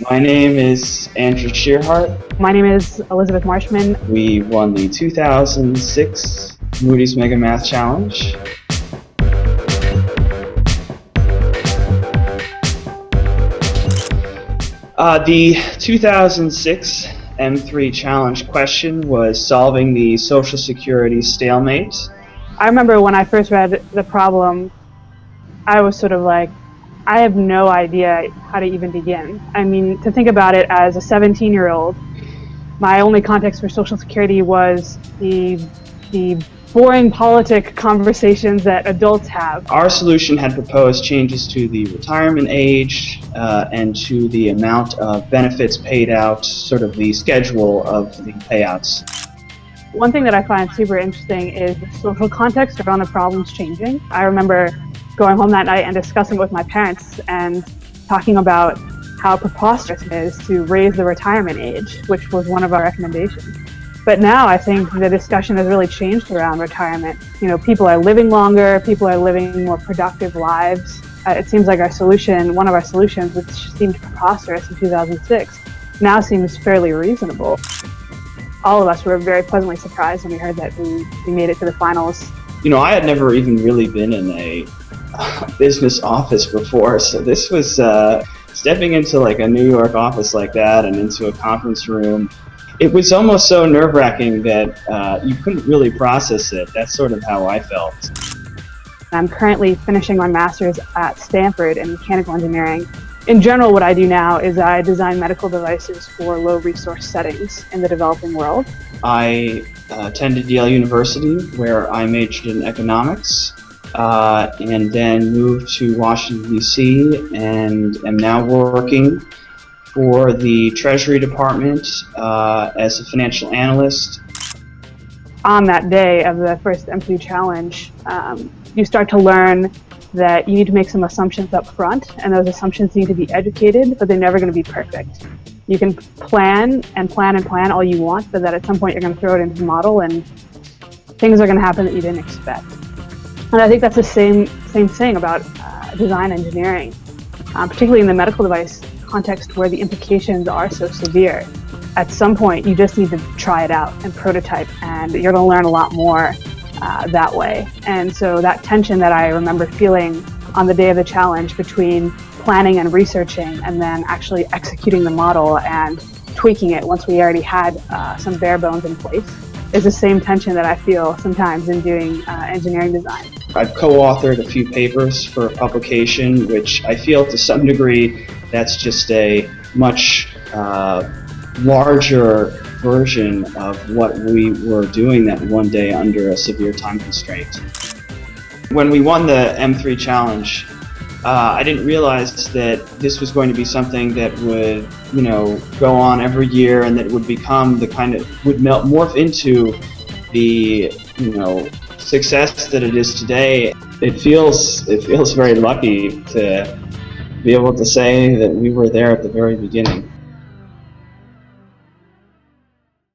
My name is Andrew Shearhart. My name is Elizabeth Marshman. We won the 2006 Moody's Mega Math Challenge. The 2006 M3 Challenge question was solving the Social Security stalemate. I remember when I first read the problem, I was sort of like, I have no idea how to even begin. I mean, to think about it as a 17-year-old, my only context for Social Security was the boring politic conversations that adults have. Our solution had proposed changes to the retirement age and to the amount of benefits paid out, sort of the schedule of the payouts. One thing that I find super interesting is the social context around the problems changing. I remember going home that night and discussing with my parents and talking about how preposterous it is to raise the retirement age, which was one of our recommendations. But now I think the discussion has really changed around retirement. You know, people are living longer, people are living more productive lives. It seems like our solution, one of our solutions, which seemed preposterous in 2006, now seems fairly reasonable. All of us were very pleasantly surprised when we heard that we made it to the finals. You know, I had never even really been in a business office before, so this was stepping into like a New York office like that and into a conference room. It was almost so nerve-wracking that you couldn't really process it. That's sort of how I felt. I'm currently finishing my master's at Stanford in mechanical engineering. In general, what I do now is I design medical devices for low-resource settings in the developing world. I attended Yale University, where I majored in economics, and then moved to Washington, D.C., and am now working for the Treasury Department as a financial analyst. On that day of the first M3 challenge, you start to learn that you need to make some assumptions up front, and those assumptions need to be educated, but they're never going to be perfect. You can plan and plan and plan all you want, but that at some point you're going to throw it into the model and things are going to happen that you didn't expect. And I think that's the same thing about design engineering, particularly in the medical device context where the implications are so severe. At some point, you just need to try it out and prototype, and you're going to learn a lot more that way. And so that tension that I remember feeling on the day of the challenge between planning and researching and then actually executing the model and tweaking it once we already had some bare bones in place is the same tension that I feel sometimes in doing engineering design. I've co-authored a few papers for publication, which I feel to some degree that's just a much larger version of what we were doing that one day under a severe time constraint. When we won the M3 challenge, I didn't realize that this was going to be something that would, go on every year and that would become would morph into the, success that it is today. It feels very lucky to be able to say that we were there at the very beginning.